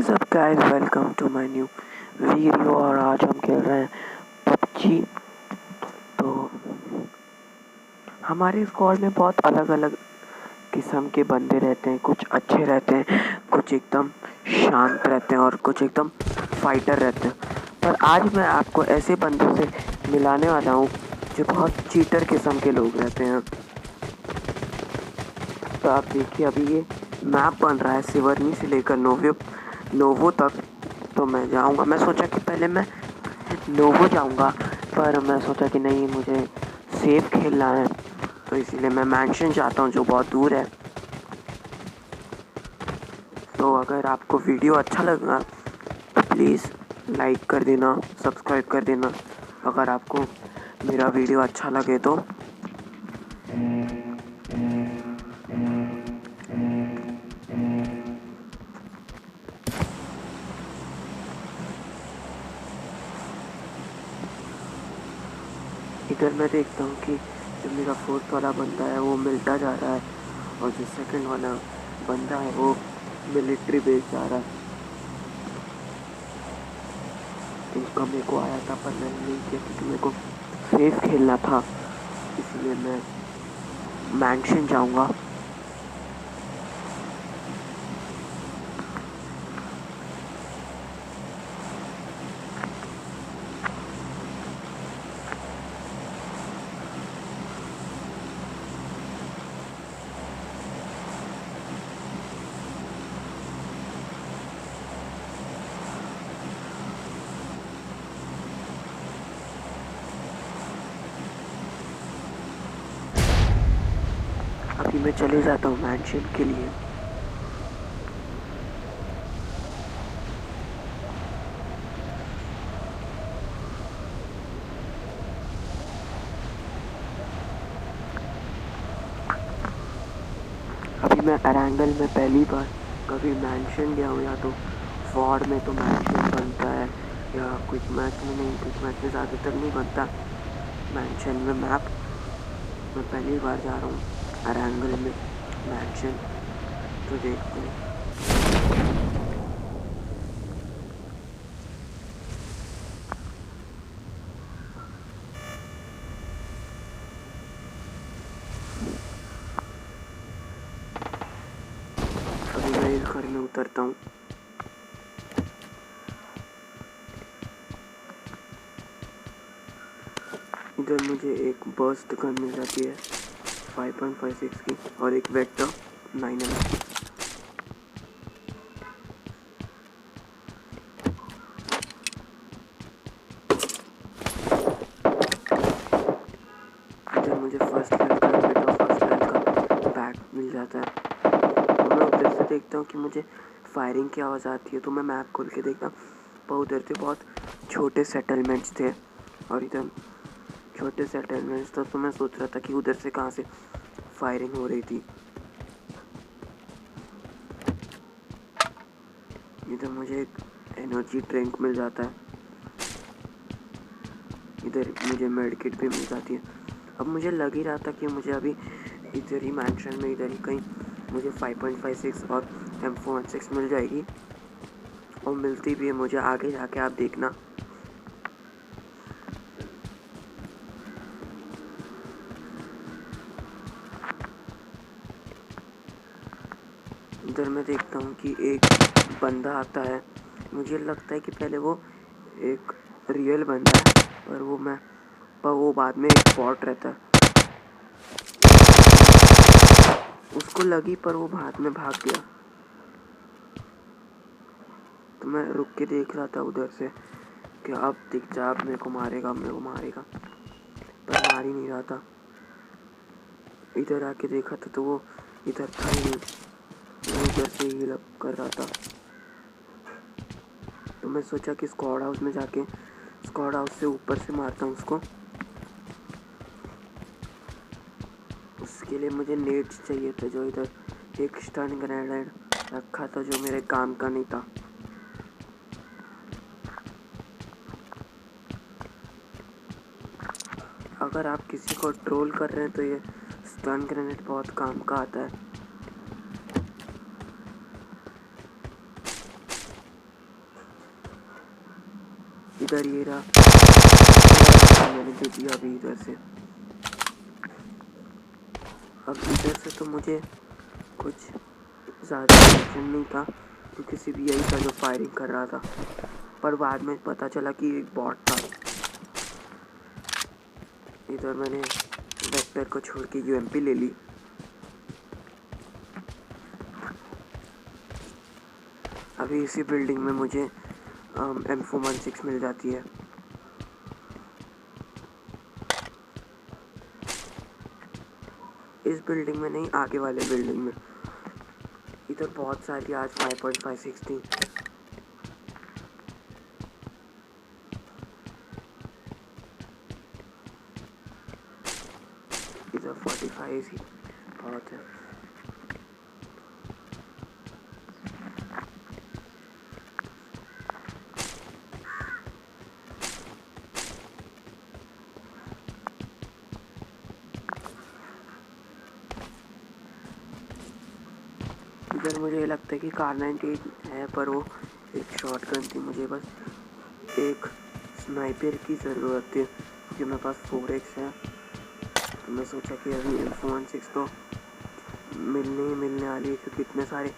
Is up guys, welcome to my new video. और आज हम खेल रहे हैं पबजी। तो हमारे स्क्वाड में बहुत अलग अलग किस्म के बंदे रहते हैं। कुछ अच्छे रहते हैं, कुछ एकदम शांत रहते हैं और कुछ एकदम फाइटर रहते हैं। पर आज मैं आपको ऐसे बंदों से मिलाने वाला हूँ जो बहुत चीटर किस्म के लोग रहते हैं। तो आप देखिए, अभी ये मैप बन रहा है सिवरनी से लेकर नोवो तक। तो मैं जाऊंगा, मैं सोचा कि पहले मैं नोवो जाऊंगा, पर मैं सोचा कि नहीं, मुझे सेफ खेलना है। तो इसीलिए मैं मैंशन जाता हूँ जो बहुत दूर है। तो अगर आपको वीडियो अच्छा लगा तो प्लीज़ लाइक कर देना, सब्सक्राइब कर देना अगर आपको मेरा वीडियो अच्छा लगे तो। इधर मैं देखता हूँ कि जो मेरा फोर्थ वाला बंदा है वो मिलता जा रहा है और जो सेकंड वाला बंदा है वो मिलिट्री बेस जा रहा है। इनका मेरे को आया था पर मैंने नहीं किया क्योंकि मेरे को सेफ खेलना था, इसलिए मैं मैंशन जाऊंगा। अभी मैं चले जाता हूँ मैंशन के लिए। अभी मैं अरैंगल में पहली बार कभी मैंशन गया हूँ, या तो वॉर्ड में तो मैंशन बनता है या क्विक मैच में नहीं, क्विक मैच में ज़्यादातर नहीं बनता मैंशन में मैप। मैं पहली बार जा रहा हूँ अरैंगल में मैंशन, तो देखते हैं। अभी मैं इस घर में उतरता हूँ। इधर मुझे एक बर्स्ट गन मिल जाती है 5.56 की और एक वेक्टर 9mm की। इधर मुझे फर्स्ट लेवल का हेलमेट और फर्स्ट लेवल का बैग मिल जाता है। तो मैं उधर से देखता हूँ कि मुझे फायरिंग की आवाज़ आती है, तो मैं मैप खोल के देखता हूँ। पर उधर से बहुत छोटे सेटलमेंट्स थे और इधर छोटे सेटलमेंट्स था, तो मैं सोच रहा था कि उधर से कहाँ से फायरिंग हो रही थी। इधर मुझे एक एनर्जी ड्रिंक मिल जाता है, इधर मुझे मेडिकेट भी मिल जाती है। अब मुझे लग ही रहा था कि मुझे अभी इधर ही मैंशन में इधर ही कहीं मुझे 5.56 और M416 मिल जाएगी, और मिलती भी है मुझे आगे जाके, आप देखना। इधर मैं देखता हूँ कि एक बंदा आता है। मुझे लगता है कि पहले वो एक रियल बंदा है, पर वो बाद में एक बॉट रहता है। उसको लगी पर वो बाद में भाग गया। तो मैं रुक के देख रहा था उधर से कि अब दिख जा, अब मेरे को मारेगा, पर मार ही नहीं रहा था। इधर आके देखा था तो वो इधर था ही नहीं, वो उधर से ही हील कर रहा था। तो मैं सोचा कि स्क्वाड हाउस में जाके स्क्वाड हाउस से ऊपर से मारता हूँ उसको। उसके लिए मुझे नेट्स चाहिए थे, जो इधर एक स्टन ग्रेनेड रखा था जो मेरे काम का नहीं था। अगर आप किसी को ट्रोल कर रहे हैं तो ये स्टन ग्रेनेड बहुत काम का आता है। इधर ये रहा, मैंने दे दिया अभी इधर से। अब इधर से तो मुझे कुछ ज़्यादा टेंशन नहीं था क्योंकि सिर्फ यही था जो फायरिंग कर रहा था, पर बाद में पता चला कि एक बॉट था। इधर मैंने वेक्टर को छोड़ के यूएमपी ले ली। अभी इसी बिल्डिंग में मुझे M416 मिल जाती है। इस बिल्डिंग में नहीं, आगे वाले बिल्डिंग में। इधर बहुत सारी आज 5.5 थी। इधर 45 ही बहुत है। इधर मुझे लगता है कि कार98 है, पर वो एक शॉटगन थी। मुझे बस एक स्नाइपर की ज़रूरत थी क्योंकि मेरे पास 4x है। तो मैं सोचा कि अभी M416 तो मिलने वाली है, क्योंकि इतने सारे,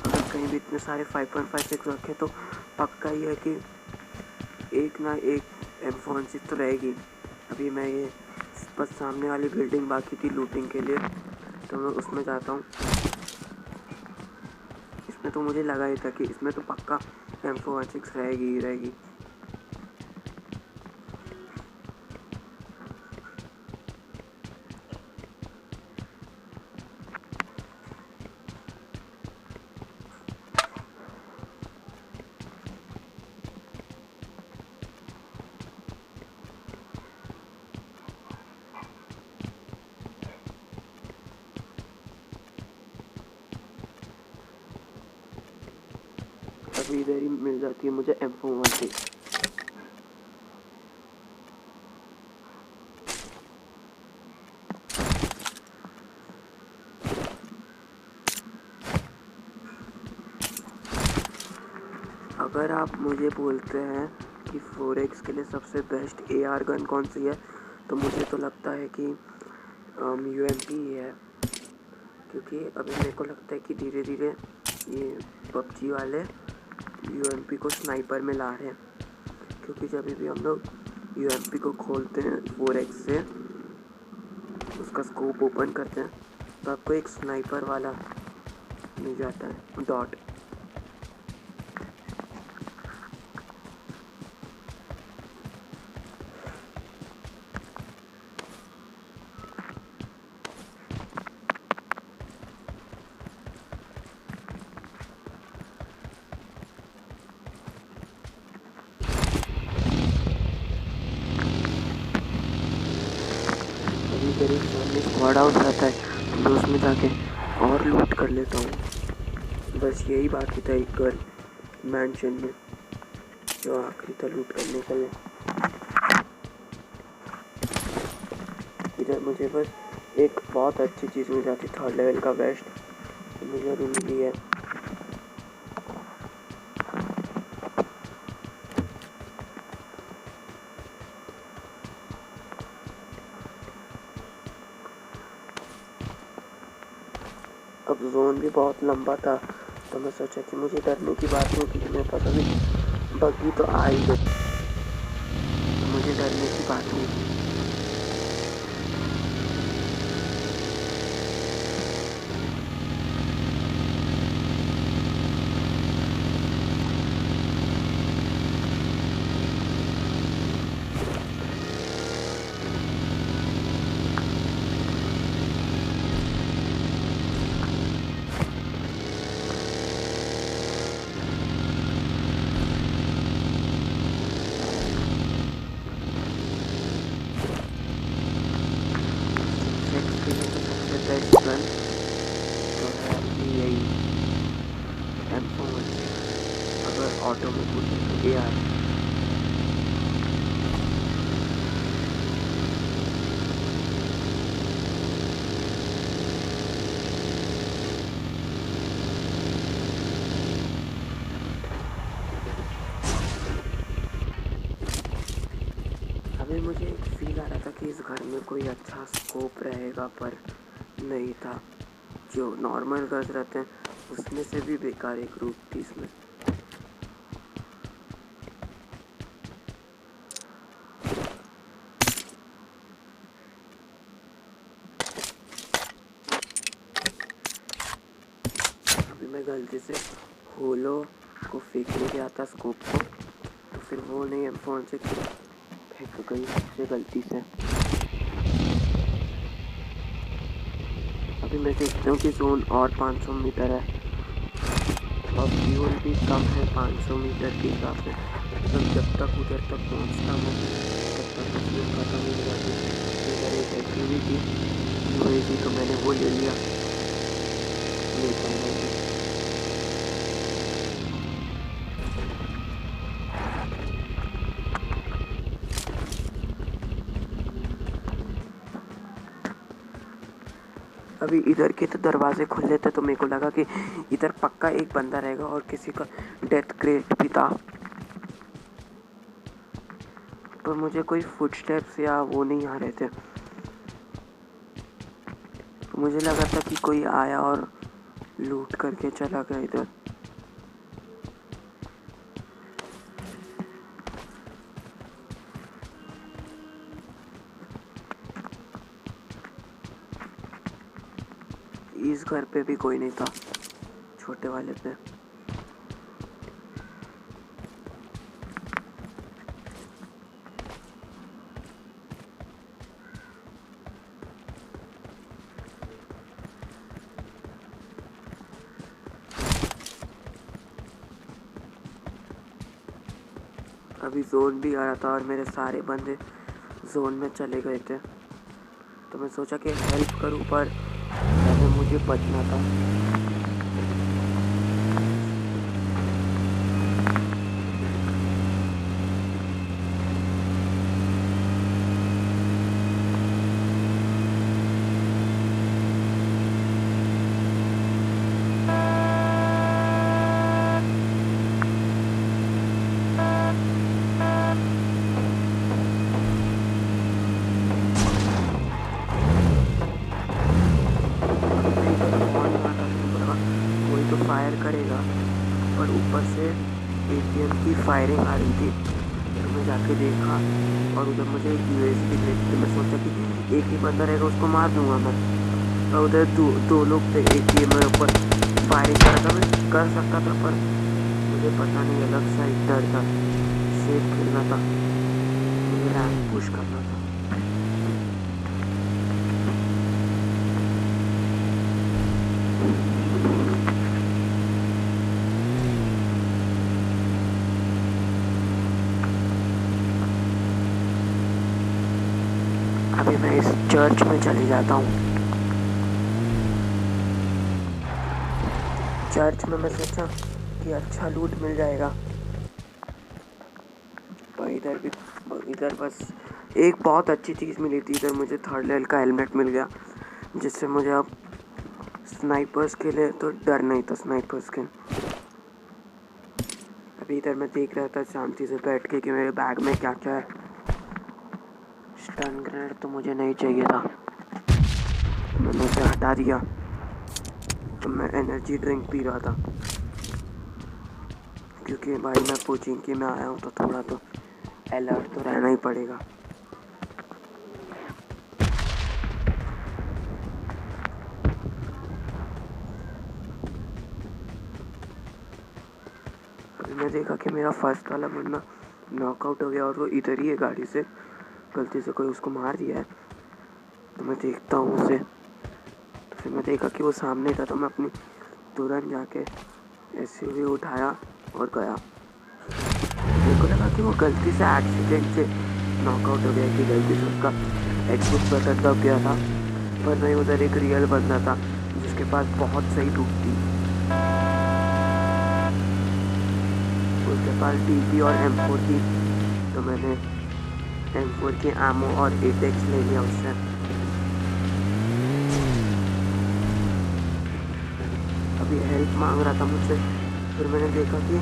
अगर कहीं भी इतने सारे 5.56 रखे तो पक्का ही है कि एक ना एक M416 तो रहेगी। अभी मैं ये बस सामने वाली बिल्डिंग बाकी थी लूटिंग के लिए, तो मैं उसमें जाता हूँ। इसमें तो मुझे लगा ही था कि इसमें तो पक्का M416 रहेगी ही रहेगी। अभी इधर ही मिल जाती है मुझे M416। अगर आप मुझे बोलते हैं कि 4x के लिए सबसे बेस्ट AR गन कौन सी है, तो मुझे तो लगता है कि UMP ही है। क्योंकि अभी मेरे को लगता है कि धीरे धीरे ये PUBG वाले UMP को स्नाइपर में ला रहे हैं। क्योंकि जब भी हम लोग UMP को खोलते हैं 4x से, उसका स्कोप ओपन करते हैं, तो आपको एक स्नाइपर वाला मिल जाता है डॉट। कभी सामने स्क्वाड आउट रहता है तो उसमें जाके और लूट कर लेता हूँ। बस यही बाकी था एक घर मैंशन में जो आखिरी था लूट करने के लिए। इधर मुझे बस एक बहुत अच्छी चीज़ मिल जाती, 3rd लेवल का वेस्ट, तो मुझे अभी मिली है। अब जोन भी बहुत लंबा था, तो मैं सोचा कि मुझे डरने की बात नहीं, क्योंकि मेरे पास अभी बग्गी तो आ ही गई, तो मुझे डरने की बात नहीं थी। बेस्ट गन तो है अपनी यही M416। अगर ऑटो में पूछे तो AR। मुझे एक फील आ रहा था कि इस घर में कोई अच्छा स्कोप रहेगा, पर नहीं था। जो नॉर्मल गन्स रहते हैं उसमें से भी बेकार एक रूप थी इसमें। अभी मैं गलती से होलो को फेंकने गया था स्कोप को, तो फिर वो नहीं फोन से फेंक गई मुझसे गलती से। अभी मैं देखता हूँ कि जोन और 500 मीटर है और फ्यूल भी कम है 500 मीटर के हिसाब से। तो जब तक उधर तक पहुँचता मैं तब तक फ्यूल खत्म हो जाती। इधर एक एक्टिवी थी तो मैंने वो ले लिया। ले पाऊँगा अभी इधर के तो दरवाजे खुले थे, तो मेरे को लगा कि इधर पक्का एक बंदा रहेगा और किसी का डेथ क्रेट भी था, पर मुझे कोई फुटस्टेप्स या वो नहीं आ रहे थे। तो मुझे लगा था कि कोई आया और लूट करके चला गया इधर। इस घर पे भी कोई नहीं था, छोटे वाले पे। अभी जोन भी आ रहा था और मेरे सारे बंदे जोन में चले गए थे, तो मैं सोचा कि हेल्प करूं, पर पहले मुझे बचना था। फायर करेगा, पर ऊपर से एटीएम की फायरिंग आ रही थी। तो मैं जाके देखा और उधर मुझे एक यूएसबी दिख रही थी। मैं सोचा कि एक ही बंदा रहेगा, उसको मार दूंगा मैं। और उधर दो लोग थे, एटीएम में ऊपर फायरिंग कर रहा था। मैं कर सकता था, पर मुझे पता नहीं, अलग सा एक डर था। सेफ खेलना था, मुझे रैंक पुश करना था। अभी मैं इस चर्च में चले जाता हूँ। चर्च में मैं सोचा कि अच्छा लूट मिल जाएगा, पर इधर बस एक बहुत अच्छी चीज़ मिली थी। इधर मुझे 3rd लेवल का हेलमेट मिल गया, जिससे मुझे अब स्नाइपर्स के लिए तो डर नहीं था। स्नाइपर्स के अभी इधर मैं देख रहा था शांति से बैठ के कि मेरे बैग में क्या क्या है। स्टन ग्रेनेड तो मुझे नहीं चाहिए था, मैंने उसे हटा दिया। तो मैं एनर्जी ड्रिंक पी रहा था, क्योंकि भाई मैं कोचिंग में आया हूँ, तो थोड़ा तो अलर्ट तो रहना ही पड़ेगा। अभी मैं देखा कि मेरा फर्स्ट वाला बंदा नॉकआउट हो गया और वो इधर ही है। गाड़ी से गलती से कोई उसको मार दिया है। तो मैं देखता हूँ उसे, तो फिर मैं देखा कि वो सामने था। तो मैं अपनी तुरंत जाके एसयूवी उठाया और गया। मेरे को लगा कि वो गलती से एक्सीडेंट से नॉकआउट हो गया, कि गलती से उसका एग्जिट बटन दब गया था। पर नहीं, उधर एक रियल बंदा था जिसके पास बहुत सही लूट थी। उसके पास डीपी और M4 थी, तो मैंने M4 की आमो और 8x ले लिया उससे। अभी हेल्प मांग रहा था मुझसे, फिर मैंने देखा कि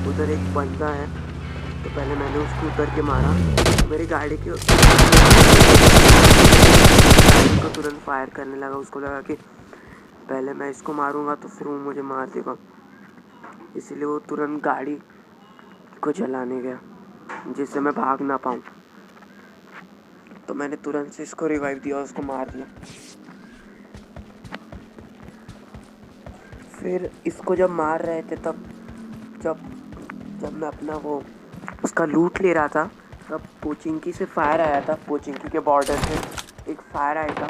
उधर एक बंदा है तो पहले मैंने उसको उतर के मारा, मेरी गाड़ी को तुरंत फायर करने लगा। उसको लगा कि पहले मैं इसको मारूंगा तो फिर वो मुझे मार देगा, इसलिए वो तुरंत गाड़ी को जलाने गया जिससे मैं भाग ना पाऊँ। तो मैंने तुरंत से इसको रिवाइव दिया और उसको मार दिया। फिर इसको जब मार रहे थे तब जब मैं अपना वो उसका लूट ले रहा था, तब पोचिंकी से फायर आया था। पोचिंकी के बॉर्डर से एक फायर आया था।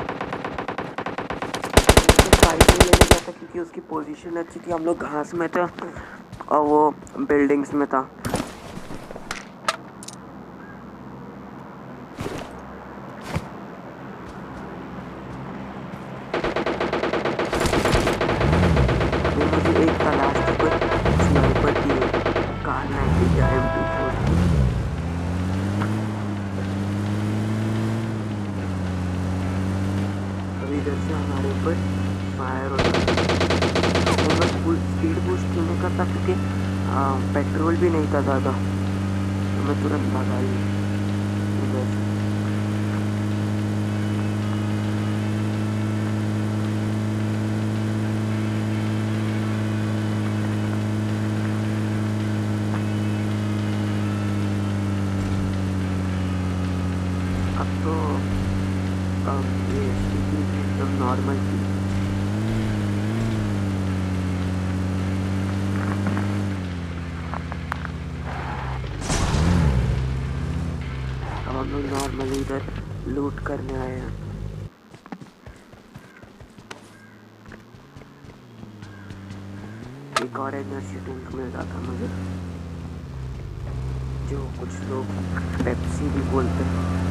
फाइट नहीं लेने गया था क्योंकि उसकी पोजीशन अच्छी थी। हम लोग घास में थे और वो बिल्डिंग्स में था। मुझे एक तलाश थी कोई स्नाइपर की कार 90 या M24। अभी इधर से हमारे ऊपर फायर होता है। तो मैं फुल स्पीड बूस्ट क्यों नहीं करता क्योंकि पेट्रोल भी नहीं था ज़्यादा, तो मैं तुरंत भागा ही इधर से। अब तो ये स्थिति एकदम नॉर्मल थी। अब हम लोग नॉर्मली इधर लूट करने आए हैं। एक और एनर्जी ड्रिंक मिल रहा था मुझे, जो कुछ लोग पेप्सी भी बोलते हैं।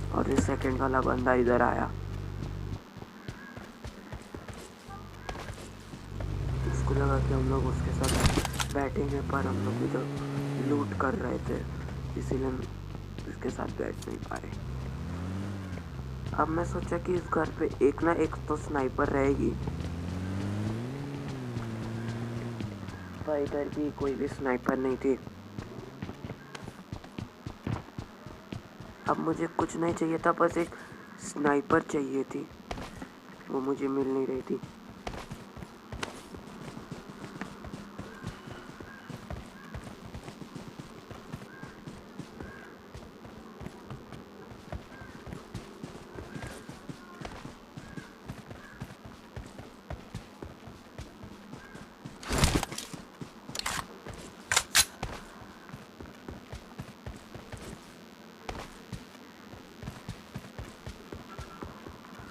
और ये सेकंड वाला बंदा इधर आया, उसको लगा कि हम लोग उसके साथ बैठेंगे, पर हम लोग इधर लूट कर रहे थे इसीलिए हम उसके साथ बैठ नहीं पाए। अब मैं सोचा कि इस घर पे एक ना एक तो स्नाइपर रहेगी, पर इधर भी कोई भी स्नाइपर नहीं थी। अब मुझे कुछ नहीं चाहिए था, बस एक स्नाइपर चाहिए थी, वो मुझे मिल नहीं रही थी।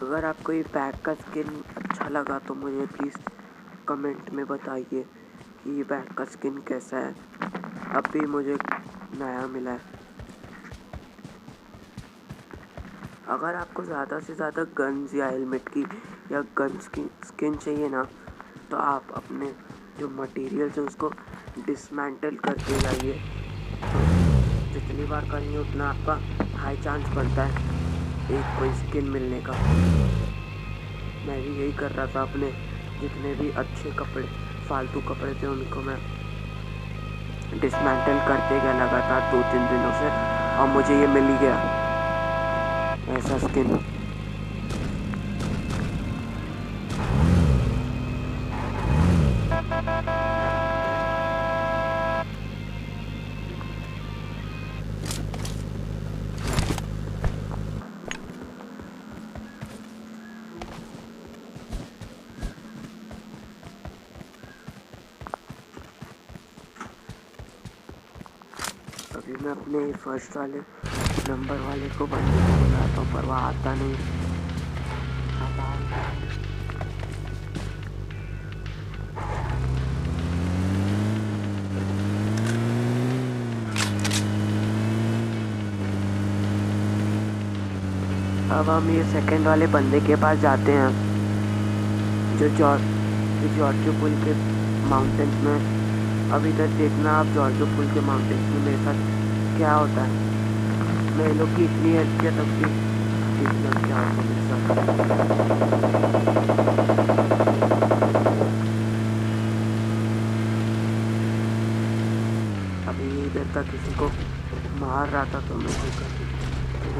अगर आपको ये बैग का स्किन अच्छा लगा तो मुझे प्लीज़ कमेंट में बताइए कि ये बैग का स्किन कैसा है। अभी मुझे नया मिला है। अगर आपको ज़्यादा से ज़्यादा गन्स या हेलमेट की या गन्स की स्किन चाहिए ना, तो आप अपने जो मटेरियल्स है उसको डिसमेंटल करके लाइए। तो जितनी बार करेंगे उतना आपका हाई चांस बनता है एक कोई स्किन मिलने का। मैं भी यही कर रहा था, अपने जितने भी अच्छे कपड़े फालतू कपड़े थे उनको मैं डिसमेंटल करते गया लगातार 2-3 दिनों से, और मुझे ये मिल ही गया ऐसा स्किन। अभी मैं अपने फर्स्ट वाले नंबर वाले को बंदे को बुलाता हूँ, पर वह आता नहीं। अब हम ये सेकंड वाले बंदे के पास जाते हैं जो जॉर्जो पुल के माउंटेन्स में। अब इधर देखना आप, जॉर्जो पुल के माउंटेन्स में मेरे साथ क्या होता है। मैं लोग की इतनी हेल्प किया तब भी देखना क्या होगा मेरे साथ। अभी था किसी को मार रहा था, तो मैं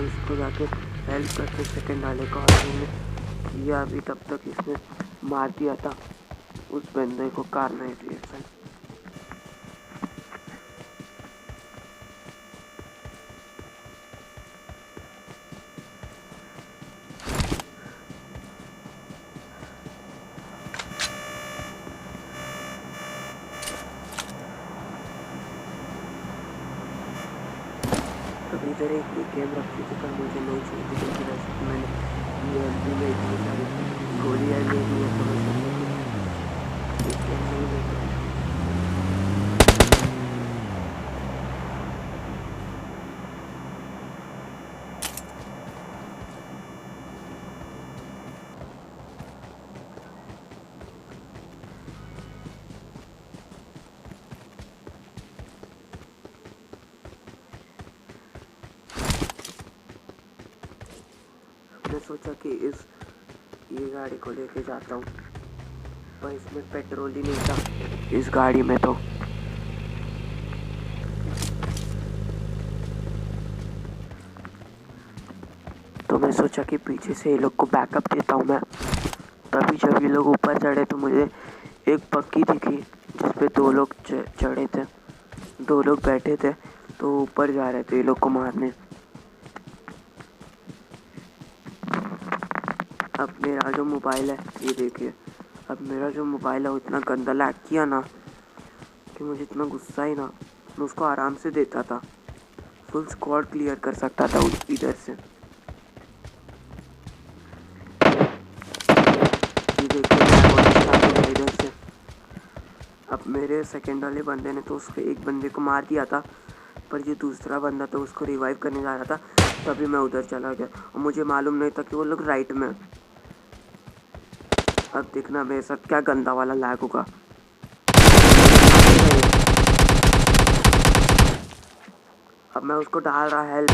इसको जाके हेल्प करके सेकंड वाले को किया अभी, तब तक इसने मार दिया था उस बंदे को कार नाइफ रिएक्शन। अभी इधर एक गेम रखी थी पर मुझे नहीं चाहिए थी, क्योंकि वैसे तो मैंने ये एमपी में इतनी सारी गोलियाँ ले ली है, तो मैं नहीं लेता। मैंने सोचा कि ये गाड़ी को लेके जाता हूँ, पर इसमें पेट्रोल ही नहीं था इस गाड़ी में। तो मैं सोचा कि पीछे से ये लोग को बैकअप देता हूँ मैं। तभी जब ये लोग ऊपर चढ़े तो मुझे एक पक्की दिखी जिस पे 2 लोग चढ़े थे, 2 लोग बैठे थे, तो ऊपर जा रहे थे ये लोग को मारने। अब मेरा जो मोबाइल है, ये देखिए, अब मेरा जो मोबाइल है वो इतना गंदा लैग किया ना कि मुझे इतना गुस्सा ही ना, मैं उसको आराम से देता था, फुल स्क्वाड क्लियर कर सकता था इधर से। ये देखिए इधर से। अब मेरे सेकंड वाले बंदे ने तो उसके एक बंदे को मार दिया था, पर जो दूसरा बंदा था उसको रिवाइव करने जा रहा था, तभी मैं उधर चला गया और मुझे मालूम नहीं था कि वो लोग राइट में। अब देखना मेरे साथ क्या गंदा वाला लैग होगा। अब मैं उसको डाल रहा हेल्प,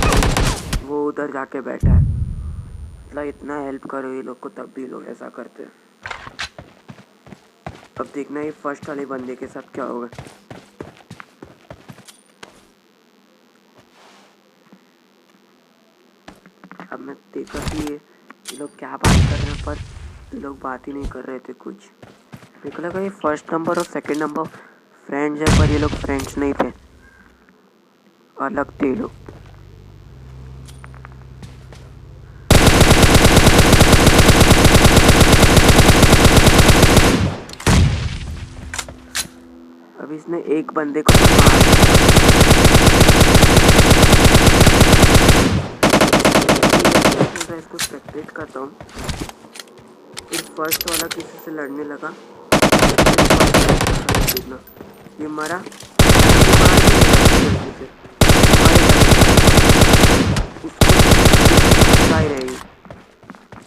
वो उधर जाके बैठा है। मतलब इतना हेल्प करो ये लोग को तब भी लोग ऐसा करते हैं। अब देखना ये फर्स्ट वाले बंदे के साथ क्या होगा। अब मैं देखा कि ये लोग क्या बात कर रहे हैं, पर ये लोग बात ही नहीं कर रहे थे कुछ। मेरे को लगा ये फर्स्ट नंबर और सेकंड नंबर फ्रेंड्स है, पर ये लोग फ्रेंड्स नहीं थे, अलग थे ये लोग। अब इसने एक बंदे को मार दिया। इसको स्पेक्टेट करता हूँ, फिर फर्स्ट वाला किसी से लड़ने लगा, ये मरा,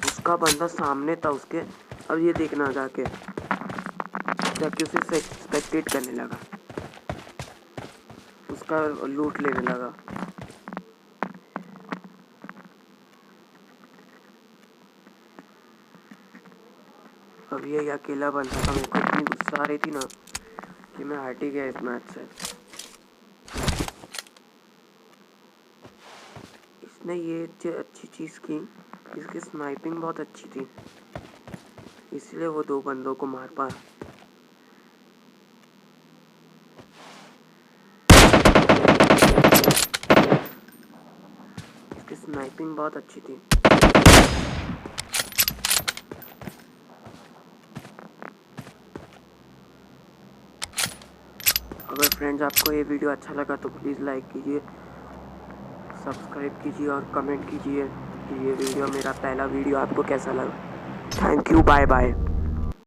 उसका बंदा सामने था उसके। अब ये देखना जाके उसे स्पेक्टेट करने लगा, उसका लूट लेने लगा। अब ये अकेला बंदा था, मेरे को इतनी गुस्सा आ रही थी ना कि मैं हट ही गया इस मैच से। इसने ये अच्छी चीज़ की, इसकी स्नाइपिंग बहुत अच्छी थी, इसलिए वो 2 बंदों को मार पाया। इसकी स्नाइपिंग बहुत अच्छी थी। अगर फ्रेंड्स आपको ये वीडियो अच्छा लगा तो प्लीज़ लाइक कीजिए, सब्सक्राइब कीजिए और कमेंट कीजिए कि ये वीडियो, मेरा पहला वीडियो, आपको कैसा लगा। Thank you, bye bye.